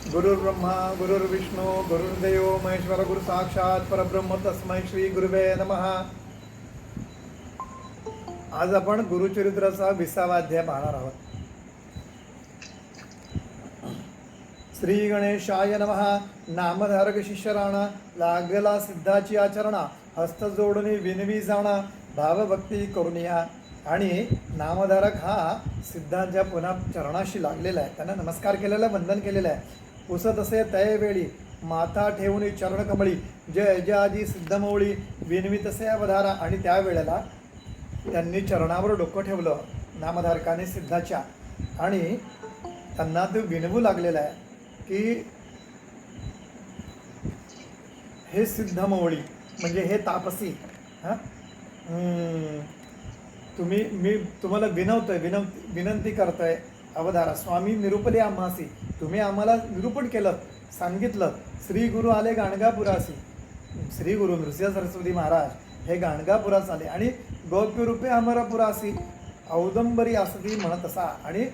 गुरुर्ब्रह्मा गुरुर्विष्णू गुरुर्देव महेश्वर गुरु साक्षात परब्रह्म तस्मै श्री गुरुवे नमः. आज आपण गुरुचरित्राचा 20वा अध्याय पाहणार आहोत. श्री गणेशाय नमः. नामधारक शिष्यराणा लागला सिद्धाची आचरणा, हस्त जोडणी विनवी जाणा, भावभक्ती करुनिया. आणि नामधारक हा सिद्धांच्या पुन्हा चरणाशी लागलेला आहे, त्यांना नमस्कार केलेला, वंदन केलेलं आहे. पुसत असे तयवेळी माथा ठेवून चरणकमळी, जय जय आधी सिद्धमौळी विनवी तसे अवधारा. आणि त्यावेळेला त्यांनी चरणावर डोकं ठेवलं नामधारकाने सिद्धाच्या, आणि त्यांना ते विनवू लागलेलं आहे की हे सिद्धमौळी म्हणजे हे तापसी, मी तुम्हाला विनंती करतोय अवधारा. स्वामी निरूपले आम्हासी, तुम्ही आम्हाला निरूपण केलं, सांगितलं. श्री गुरु आले गाणगापुरासी, श्री गुरु नृसिंह सरस्वती महाराज हे गाणगापुरास आले. आणि गोप्यरूपे अमरपुरासी औदंबरी असती म्हणत असा. आणि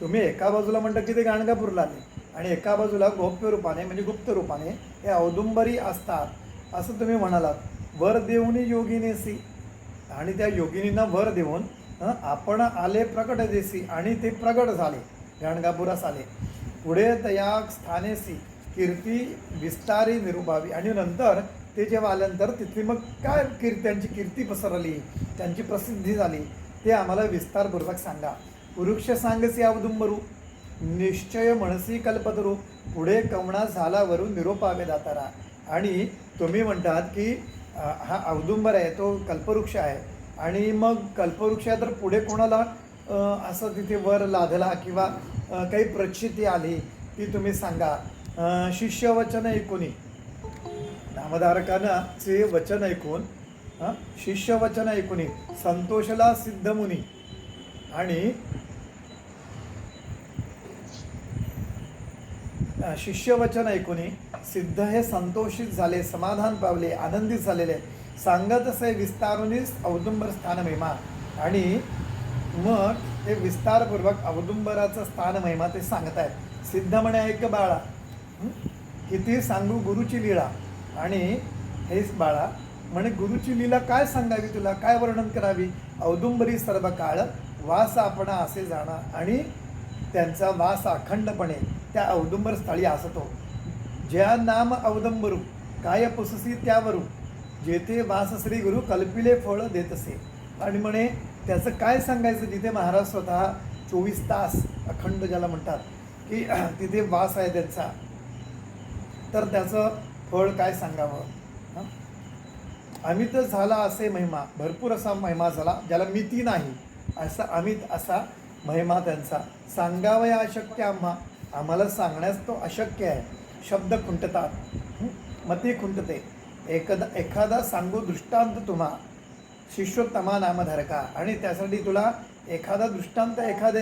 तुम्ही एका बाजूला म्हणता की ते गाणगापूरला आले, आणि एका बाजूला गोप्य रूपाने म्हणजे गुप्त रूपाने हे औदुंबरी असतात असं तुम्ही म्हणालात. वर देऊनी योगिनीसी, आणि त्या योगिनींना वर देऊन आपण आले प्रकट देसी, आणि ते प्रकट झाले, गाणगापुरास आले. पुढे तया स्थानेसी कीर्ती विस्तारी निरुपावी. आणि नंतर ते जेव्हा आल्यानंतर तिथली मग काय त्यांची कीर्ती पसरली, त्यांची प्रसिद्धी झाली, ते आम्हाला विस्तारपूर्वक सांगा. पुरुष सांगसी अवदुंबरू, निश्चय म्हणसी कल्पतरू, पुढे कवणा झाला वरून निरोपावे दातारा. आणि तुम्ही म्हणतात की हा औदुंबर आहे तो कल्पवृक्ष आहे, आणि मग कल्पवृक्ष आहे तर पुढे कोणाला असं तिथे वर लादला किंवा काही प्रचिती आली ती तुम्ही सांगा. शिष्यवचन ऐकून, नामधारकांचे वचन ऐकून, शिष्यवचन ऐकून संतोषला सिद्धमुनी. आणि शिष्यवचन ऐकून सिद्ध हे संतोषित झाले, समाधान पावले, आनंदित झालेले. सांगत असे विस्तारूनच औदुंबर स्थान महिमा. आणि मग ते विस्तारपूर्वक औदुंबराचं स्थान महिमा ते सांगत आहेत. सिद्ध म्हणे ऐक बाळा, किती सांगू गुरुची लीळा. आणि हेच बाळा म्हणे गुरुची लीला काय सांगावी तुला, काय वर्णन करावी. औदुंबरी सर्व काळ वास आपण असे जाणा. आणि त्यांचा वास अखंडपणे त्या औदुंबर स्थळी असतो. ज्या नाम औदंबरू काय पुससी त्यावरू, जेथे वास श्री गुरु कल्पिले फळ देत असे. आणि म्हणे त्याचं काय सांगायचं, जिथे महाराज स्वतः 24 तास अखंड ज्याला म्हणतात की तिथे वास आहे त्यांचा, तर त्याचं फळ काय सांगावं. अमित झाला असे महिमा, भरपूर असा महिमा झाला ज्याला मिती नाही, असा अमित असा महिमा त्यांचा. सांगावया अशक्य आम्हाला सांगण्यास तो अशक्य आहे. शब्द खुंटतात, मती खुंटते. एखादा सांगू दृष्टांत तुम्हा शिष्योत्तमा नामधारका. आणि त्यासाठी तुला एखादा दृष्टांत, एखादे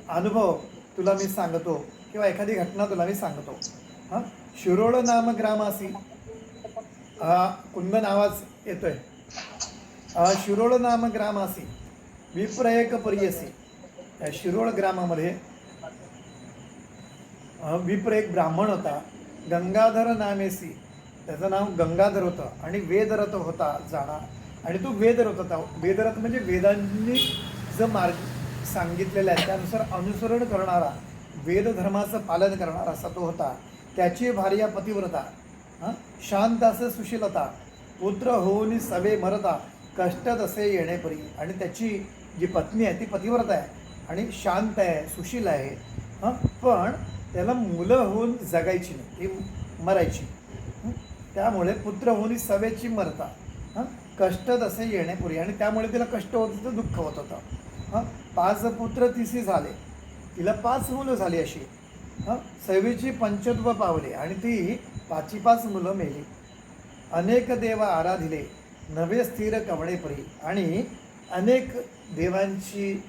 अनुभव तुला मी सांगतो, किंवा एखादी घटना तुला मी सांगतो. शिरोळ नाम ग्रामासी, कुंद नावाच येतोय. शिरोळ नाम ग्रामासी विप्रयक परियसी. या शिरोळ ग्रामामध्ये विप्र एक ब्राह्मण होता, गंगाधर नामेसी, त्याचं नाव गंगाधर होतं. आणि वेदरथ होता जाणा. आणि तो वेदरथ होता. वेदरथ म्हणजे वेदांनी जो मार्ग सांगितलेला आहे त्यानुसार अनुसरण करणारा, वेदधर्माचं पालन करणारा असा तो होता. त्याची भार्या पतिव्रता, शांत असे सुशीलता, पुत्र होऊन सवे मरता, कष्टात असे येणेपरी. आणि त्याची जी पत्नी आहे ती पतिव्रता आहे आणि शांत आहे, सुशील आहे. पण त्याला मुलं होऊन जगायची नाही, ती मरायची. त्यामुळे पुत्र होऊन सवेची मरता, कष्टात असे येण्यापूर्वी. आणि त्यामुळे तिला कष्ट होत होतं, दुःख होत होतं. 5 पुत्र तिसी झाले, तिला 5 मुलं झाली अशी. सवेची पंचत्व पावले, आणि ती 5 मुलं मेली. अनेक देवा आराधिले, नवे स्थिर कवडेपरी. आणि अनेक देवांची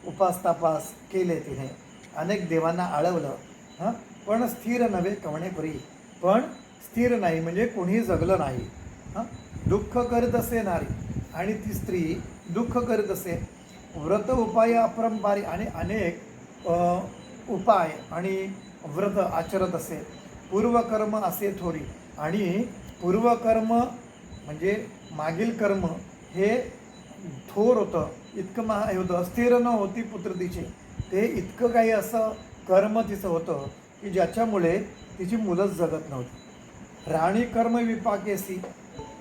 उपासतापास केले तिने, अनेक देवांना आळवलं. पण स्थिर नव्हे कवणेपरी, पण स्थिर नाही म्हणजे कोणीही जगलं नाही. दुःख करीत असे नारी, आणि ती स्त्री दुःख करीत असे. व्रत उपाय अपरंपारी, आणि अनेक उपाय आणि व्रत आचरत असे. पूर्वकर्म असे थोरी. आणि पूर्वकर्म म्हणजे मागील कर्म हे थोर होतं, इतकं हे होतं. स्थिर न होती पुत्र तिचे. ते इतकं काही असं कर्म तिचं होतं की ज्याच्यामुळे तिची मुलंच जगत नव्हती. राणी कर्म विपाकेसी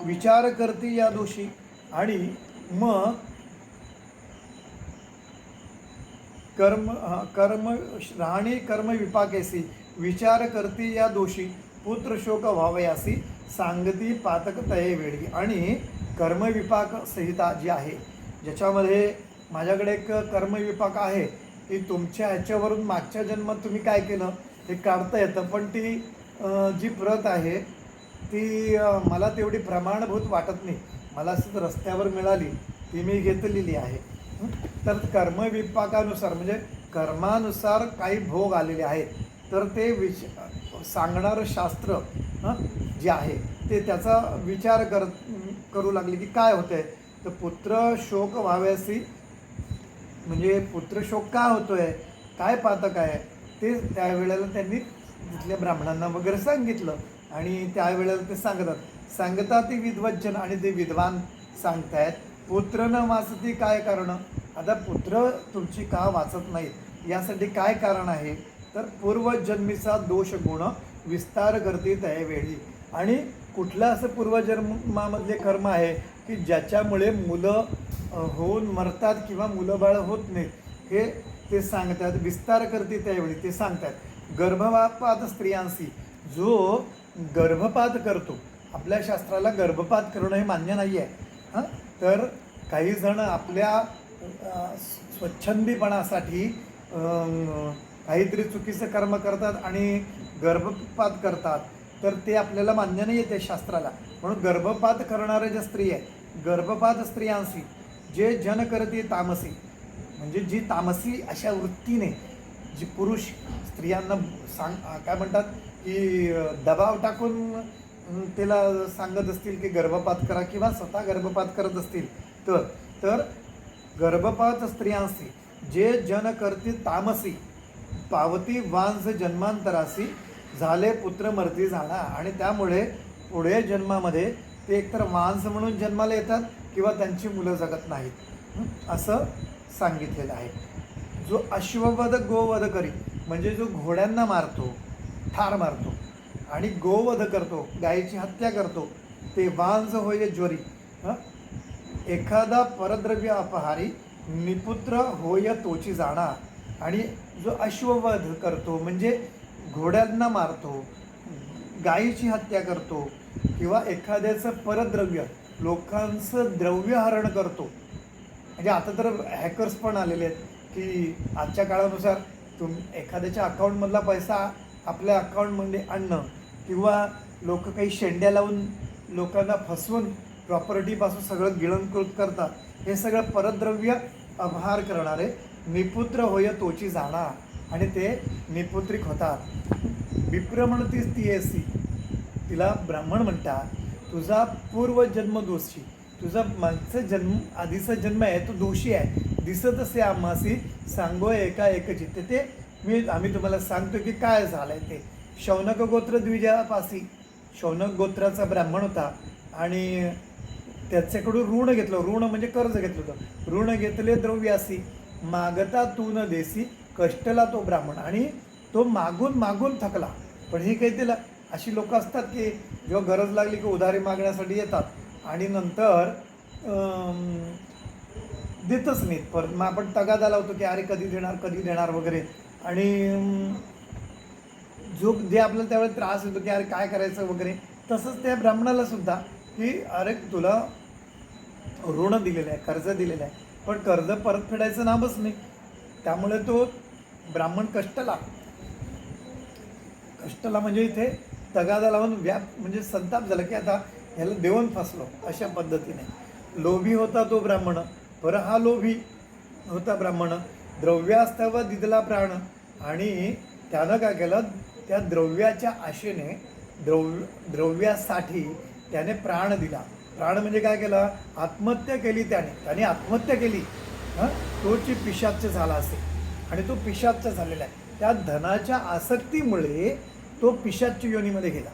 विचार करती या दोषी. आणि मग कर्म राणी कर्म विपाकेसी विचार करती या दोषी. पुत्र शोक व्हावयासी सांगती पातक तये वेळी. आणि कर्मविपाक संहिता जी आहे, ज्याच्यामध्ये माझ्याकडे एक कर्मविपाक आहे, ती तुमच्या ह्याच्यावरून मागच्या जन्मात तुम्ही काय केलं हे काढता येतं. पण ती जी प्रत आहे ती मला तेवढी प्रमाणभूत वाटत नाही. मला असं रस्त्यावर मिळाली ती मी घेतलेली आहे. तर कर्मविपाकानुसार म्हणजे कर्मानुसार काही भोग आलेले आहेत, तर ते सांगणारं शास्त्र जे आहे ते त्याचा विचार करू लागले की काय होतंय. तर पुत्र शोक व्हाव्यासी म्हणजे पुत्र शोक का होतोय, काय पातक आहे, ते त्यावेळेला त्यांनी तिथल्या ब्राह्मणांना वगैरे सांगितलं. आणि त्यावेळेला ते सांगतात ती विद्वज्जन आणि ते विद्वान सांगतायत. पुत्र न वाचती काय कारण. आता पुत्र तुमची का वाचत नाहीत यासाठी काय कारण आहे, तर पूर्वजन्मीचा दोष गुण विस्तार करते त्यावेळी. आणि कुठलं असं पूर्वजन्मामधले कर्म आहे की ज्याच्यामुळे मुलं होऊन मरतात किंवा मुलं बाळ होत नाहीत, हे ते सांगतात. विस्तार करते त्यावेळी ते सांगतात. गर्भपात स्त्रियांशी जो गर्भपात करतो, आपल्या शास्त्राला गर्भपात करणं हे मान्य नाही आहे. तर काही जण आपल्या स्वच्छंदीपणासाठी काहीतरी चुकीचं कर्म करतात आणि गर्भपात करतात, तर ते आपल्याला मान्य नाही आहे त्या शास्त्राला. म्हणून गर्भपात करणाऱ्या ज्या स्त्री आहे, गर्भपात स्त्रियांशी जे जन करते तामसी म्हणजे जी तामसी अशा वृत्तीने जी पुरुष स्त्रियांना काय म्हणतात की दबाव टाकून तिला सांगत असतील की गर्भपात करा किंवा स्वतः गर्भपात करत असतील, तर गर्भपात स्त्रियांशी जे जन करते तामसी पावती वांस जन्मांतरासी झाले पुत्र मर्ती जाणार. आणि त्यामुळे पुढे जन्मामध्ये ते एकतर वांस म्हणून जन्माला येतात किंवा त्यांची मुलं जगत नाहीत असं सांगितलेलं आहे. जो अश्ववध गोवध करी म्हणजे जो घोड्यांना मारतो, ठार मारतो आणि गोवध करतो, गायीची हत्या करतो, ते वांस होय ज्वरी. एखादा परद्रव्य अपहारी निपुत्र होय तोची जाणार. आणि जो अश्ववध करतो म्हणजे घोड्यांना मारतो, गायीची हत्या करतो किंवा एखाद्याचं परद्रव्य लोकांचं द्रव्यहरण करतो. म्हणजे आता तर हॅकर्स पण आलेले आहेत की आजच्या काळानुसार एखाद्याच्या अकाउंटमधला पैसा आपल्या अकाउंटमध्ये आणणं किंवा लोक काही शेंड्या लावून लोकांना फसवून प्रॉपर्टीपासून सगळं गिळंकृत करतात. हे सगळं परद्रव्य अपहार करणारे निपुत्र होय तोची जाणार आणि ते निपुत्रिक होतात. विप्र म्हणतीस ती एसी, तिला ब्राह्मण म्हणतात. तुझा पूर्वजन्म दोषी, तुझा मागचा आधीचा जन्म आहे तो दोषी आहे. दिसत असे आम्हासी सांगो एका एकचित्त. ते आम्ही तुम्हाला सांगतो की काय झालंय ते. शौनक गोत्र द्विजापासी, शौनक गोत्राचा ब्राह्मण होता आणि त्याच्याकडून ऋण घेतलं. ऋण म्हणजे कर्ज घेतलं होतं. ऋण घेतले द्रव्यासी मागता तू न देसी कष्टला तो ब्राह्मण. आणि तो मागून थकला. पण हे काही त्याला अशी लोक असतात की जेव्हा गरज लागली की उधारी मागण्यासाठी येतात आणि नंतर देतच नाहीत. परत मग आपण तगादा लावतो की अरे कधी देणार वगैरे. आणि जे आपल्याला त्यावेळेस त्रास होतो की अरे काय करायचं वगैरे. तसंच त्या ब्राह्मणाला सुद्धा की अरे तुला ऋण दिलेलं आहे, कर्ज दिलेलं आहे, पण कर्ज परत फेडायचं नामच नाही. त्यामुळे तो ब्राह्मण कष्टला म्हणजे इथे तगादा लावून म्हणजे संताप झाला की आता ह्याला देऊन फसलो अशा पद्धतीने. लोभी होता तो ब्राह्मण, बरं हा लोभी होता ब्राह्मण. द्रव्यास्तव दिदला प्राण. आणि त्यानं काय केलं, त्या द्रव्याच्या आशेने द्रव्यासाठी त्याने प्राण दिला. प्राण म्हणजे काय केलं, आत्महत्या केली. त्याने आत्महत्या केली. तोची पिशाच्च झाला असेल आणि तो पिशाच्च झालेला आहे. त्या धनाच्या आसक्तीमुळे तो पिशाच्य योनीमध्ये गेला.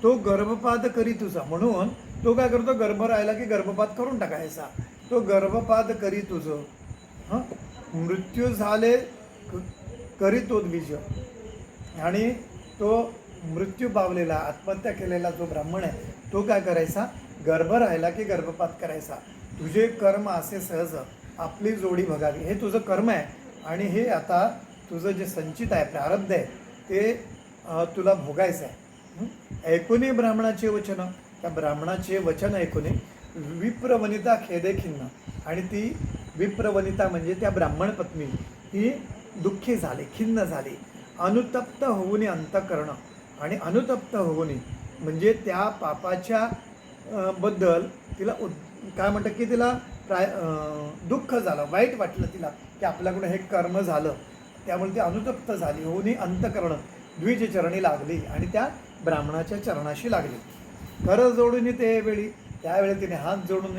तो गर्भपात करी तुझा, म्हणून तो काय करतो, गर्भ राहिला की गर्भपात करून टाकायचा. तो गर्भपात करी तुझं, मृत्यू झाले करी तो द्विज. आणि तो मृत्यू पावलेला, आत्महत्या केलेला जो ब्राह्मण आहे तो काय करायचा, गर्भ राहिला की गर्भपात करायचा. तुझे कर्म असे सहज आपली जोडी बघावी, हे तुझं कर्म आहे. आणि हे आता तुझं जे संचित आहे, प्रारब्ध आहे, ते तुला भोगायचं आहे. ऐकुनी ब्राह्मणाचे वचन, त्या ब्राह्मणाचे वचन ऐकुनी विप्रवनिता खेदे खिन्न. आणि ती विप्रवनिता म्हणजे त्या ब्राह्मण पत्नी ही दुःखी झाली, खिन्न झाली. अनुतप्त होऊनी अंतःकरण, आणि अनुतप्त होऊनी म्हणजे त्या पापाच्या बद्दल तिला काय म्हणतात की तिला दुःख झालं, वाईट वाटलं तिला की आपल्याकडून हे कर्म झालं. त्यामुळे ती अनुतप्त झाली. होऊनी अंतःकरण द्विज चरणी लागली आणि त्या ब्राह्मणाच्या चरणाशी लागली. कर जोडून ते वेळी, त्यावेळी तिने हात जोडून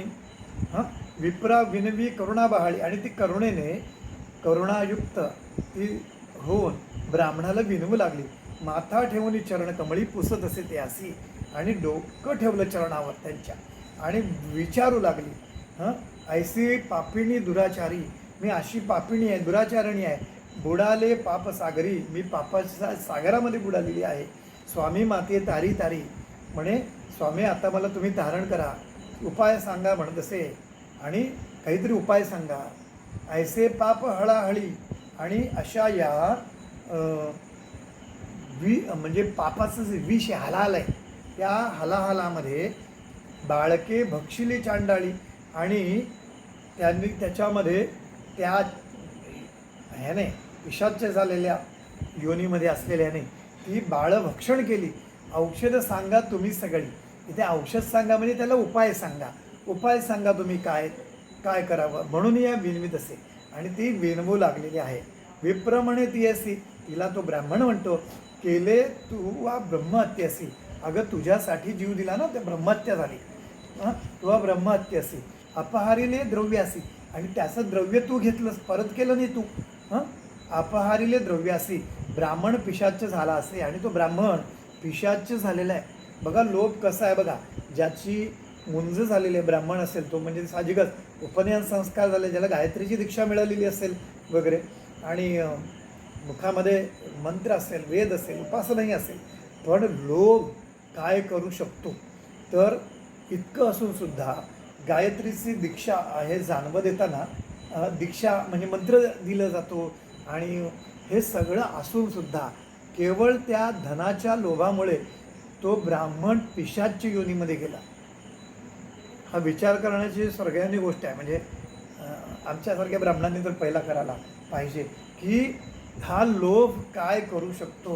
विप्रा विनवी करुणा बहाळी, आणि ती करुणेने करुणायुक्त ती होऊन ब्राह्मणाला विनवू लागली. माथा ठेवून चरण कमळी पुसत असे ते असी, आणि डोकं ठेवलं चरणावर त्यांच्या आणि विचारू लागली, ऐसी पापिणी दुराचारी, मी अशी पापिणी आहे, दुराचारणी आहे. बुडाले पाप सागरी, मी पापाच्या सागरामध्ये बुडालेली आहे. स्वामी माते तारी तारी, म्हणे स्वामी आता मला तुम्ही तारण करा, उपाय सांगा म्हणत असे, आणि काहीतरी उपाय सांगा. ऐसे पाप हळाहळी, आणि अशा या म्हणजे पापाचं जे विष हलाल आहे त्या हलाहलामध्ये बाळके भक्षिली चांडाळी, आणि त्यांनी त्याच्यामध्ये त्या ह्याने पिशाच्य झालेल्या योनीमध्ये असलेल्याने ती बाळं भक्षण केली. औषधं सांगा तुम्ही सगळी, इथे औषध सांगा म्हणजे त्याला उपाय सांगा, उपाय सांगा तुम्ही काय काय करावं, म्हणून या विनवीत असे. आणि ती विनवू लागलेली आहे. विप्र म्हणे ती असी, तिला तो ब्राह्मण म्हणतो, केले तू वा ब्रह्महत्यसी, अगं तुझ्यासाठी जीव दिला ना, त्या ब्रह्महत्या झाली, तू ब्रह्महत्यसी. अपहारीले द्रव्यासी, आणि त्याचं द्रव्य तू घेतलंस, परत केलं नाही तू. अपहारीले द्रव्यासी, ब्राह्मण पिशाच्य झाला असे, आणि तो ब्राह्मण पिशाच्य झालेला आहे. बघा लोभ कसा आहे बघा, ज्याची मुंज झालेली आहे ब्राह्मण असेल तो, म्हणजे साहजिकच उपनयन संस्कार झाले, ज्याला गायत्रीची दीक्षा मिळालेली असेल वगैरे, आणि मुखामध्ये मंत्र असेल, वेद असेल, उपासनाही असेल, पण लोभ काय करू शकतो. तर इतकं असून सुद्धा गायत्रीची दीक्षा हे जाणवं देताना दीक्षा म्हणजे मंत्र दिलं जातो, आणि हे सगळं असून सुद्धा केवळ त्या धनाच्या लोभामुळे तो ब्राह्मण पिशाच्य योनीमध्ये गेला. हा विचार करण्याची सगळ्यांनी गोष्ट आहे. म्हणजे आमच्यासारख्या ब्राह्मणांनी तर पहिला करायला पाहिजे की हा लोभ काय करू शकतो.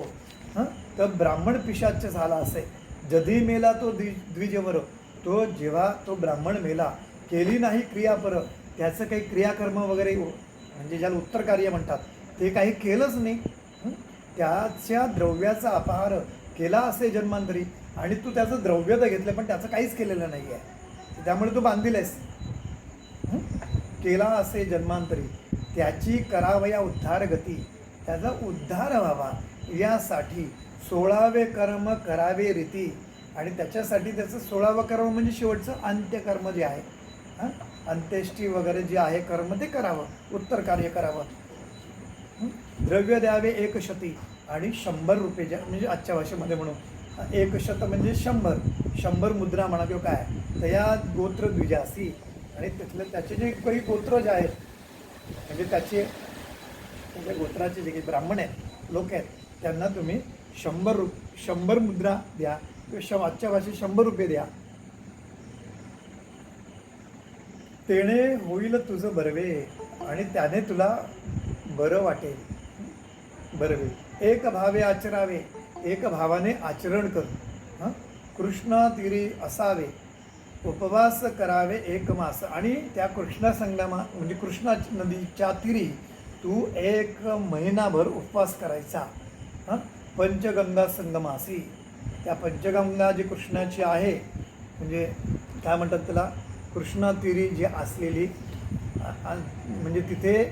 तर ब्राह्मण पिशाच्य झाला असे, जधी मेला तो द्विजवर, तो जेव्हा तो ब्राह्मण मेला, केली नाही क्रियापर, त्याचं काही क्रियाकर्म वगैरे म्हणजे ज्याला उत्तर कार्य म्हणतात ते काही केलंच नाही, त्याच्या द्रव्याचा अपहार केला असे जन्मांतरी, आणि तू त्याचं द्रव्य तर घेतलं पण त्याचं काहीच केलेलं नाही आहे, त्यामुळे तू बांधील आहेस. केला असे जन्मांतरी, त्याची करावया उद्धार गती, त्याचा उद्धार व्हावा यासाठी 16वे कर्म करावे रीती, आणि त्याच्यासाठी त्याचं 16वं कर्म म्हणजे शेवटचं अंत्यकर्म जे आहे, अंत्येष्टी वगैरे जे आहे कर्म ते करावं, उत्तर कार्य करावं. द्रव्य द्यावे 100, आणि 100 रुपये ज्या म्हणजे आजच्या भाषेमध्ये म्हणून 100 म्हणजे 100 मुद्रा म्हणा किंवा काय, तया गोत्र द्विजासी, आणि त्याचे जे काही गोत्र जे आहेत म्हणजे त्याच्या गोत्राचे जे काही ब्राह्मण आहेत, लोक आहेत, त्यांना तुम्ही 100 मुद्रा द्या किंवा आजच्या भाषेत 100 रुपये द्या. तेणे होईल तुझं बरवे, आणि त्याने तुला बरं वाटेल, बरवे. एक भावे आचरावे, एक भावाने आचरण कर. कृष्णा तीरी असावे, उपवास करावे 1 मास, आणि त्या कृष्णा संगमा म्हणजे कृष्णा नदीच्या तीरी तू 1 महिनाभर उपवास करायचा. पंचगंगा संगमासी, त्या पंचगंगा जी कृष्णाची आहे म्हणजे काय म्हणतात त्याला, कृष्णा तीरी जी असलेली म्हणजे तिथे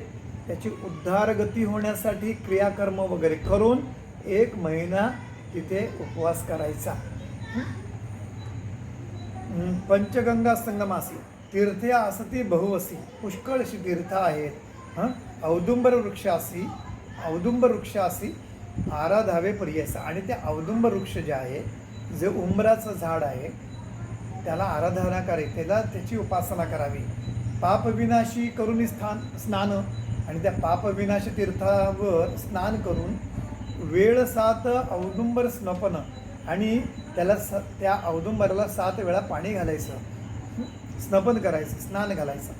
त्याची उद्धारगती होण्यासाठी क्रियाकर्म वगैरे करून 1 महिना तिथे उपवास करायचा. पंचगंगा संगमासी तीर्थे आसती बहुवसी, पुष्कळशी तीर्थ आहेत. औदुंबर वृक्षासी आराधावे पर्यस. आणि ते औदुंबर वृक्ष जे आहे, जे उंबराचं झाड आहे, त्याला आराधना करावी, त्याची उपासना करावी. पापविनाशी करून स्नान. आणि त्या पापविनाशी तीर्थावर स्नान करून वेळ 7 औदुंबर स्नपन. आणि त्याला त्या औदुंबराला 7 वेळा पाणी घालायचं, स्नपन करायचं, स्नान घालायचं.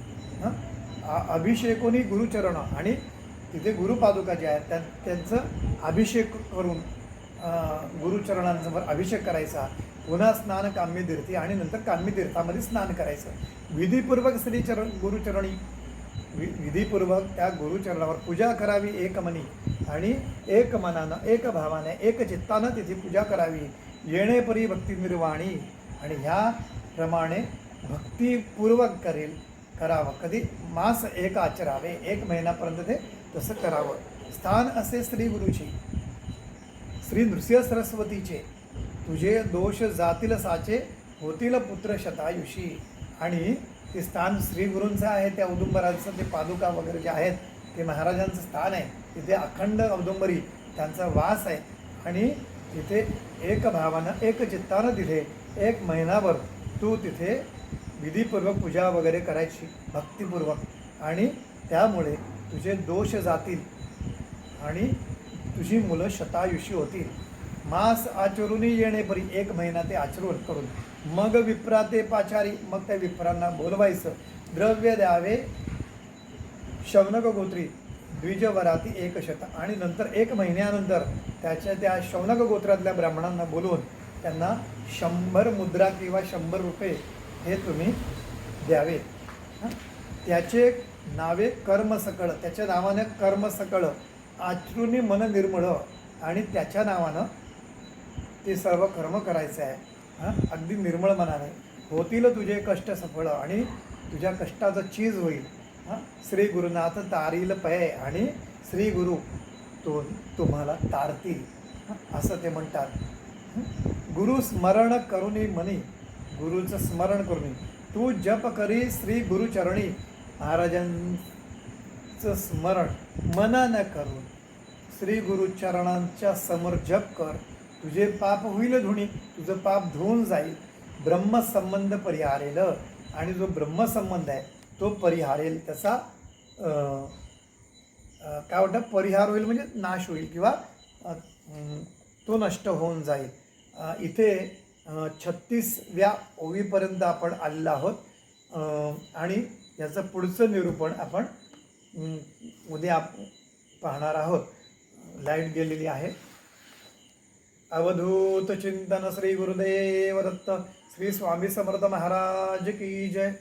अभिषेकोनी गुरुचरण. आणि तिथे गुरुपादुका जे आहेत त्यांचं अभिषेक करून गुरुचरणांसमोर अभिषेक करायचा. पुन्हा स्नान काम्यतीर्थी. आणि नंतर काम्यतीर्थामध्ये स्नान करायचं. विधीपूर्वक गुरुचरणी, विधीपूर्वक त्या गुरुचरणावर पूजा करावी एकमनी. आणि एक मनानं, एक भावाने, एक चित्तानं तिथे पूजा करावी. येणेपरी भक्ती निर्वाणी. आणि ह्याप्रमाणे भक्तिपूर्वक करावं. कधी मास 1 आचरावे, 1 महिन्यापर्यंत ते तसं करावं. स्थान असे श्री गुरुची, श्री नृसिंह सरस्वतीचे. तुझे दोष जातील साचे, होतील पुत्र शतायुषी. आणि ते स्थान श्री गुरूंचं आहे. त्या औदुंबराचं ते पादुका वगैरे जे आहेत ते महाराजांचं स्थान आहे. तिथे अखंड औदुंबरी त्यांचा वास आहे. आणि तिथे एक भावानं, एक चित्तानं तिथे 1 महिनाभर तू तिथे विधीपूर्वक पूजा वगैरे करायची भक्तिपूर्वक. आणि त्यामुळे तुझे दोष जातील आणि तुझी मुलं शतायुषी होतील. मास आचरून येणेपरी 1 महिना ते आचरण करून मग विप्रा ते पाचारी. मग त्या विप्रांना बोलवायचं. द्रव्य द्यावे शौनक गोत्री द्विजवराती 100. आणि नंतर 1 महिन्यानंतर त्या शौनक गोत्रातल्या ब्राह्मणांना बोलवून त्यांना 100 मुद्रा किंवा 100 रुपये हे तुम्ही द्यावे. त्याचे नावे कर्मसकळ. त्याच्या नावाने कर्मसकळ, आचरुनी मन निर्मळ. आणि त्याच्या नावानं ते सर्व कर्म करायचं आहे. अगदी निर्मळ मनाने. होतील तुझे कष्ट सफळ. आणि तुझ्या कष्टाचं चीज होईल. श्री गुरुनाथ तारील पय. आणि श्री गुरु तुम्हाला तारतील असं ते म्हणतात. गुरु स्मरण करुणी मनी. गुरुचं स्मरण करून तू जप करी श्री गुरुचरणी. महाराजांचं स्मरण मनानं करून श्री गुरुचरणांच्या समोर जप कर. तुझे पाप होईल धुणी. तुझं पाप धुवून जाईल. ब्रह्मसंबंध परिहारेल. आणि जो ब्रह्मसंबंध आहे तो परिहारेल. त्याचा काय वाटतं, परिहार होईल म्हणजे नाश होईल किंवा तो नष्ट होऊन जाईल. इथे 36व्या ओवीपर्यंत आपण आलेलो आहोत. आणि याचं पुढचं निरूपण आपण उद्या पाहणार आहोत. लाईट गेलेली आहे. अवधूत चिंतन श्री गुरुदेव दत्त. श्री स्वामी समर्थ महाराज की जय.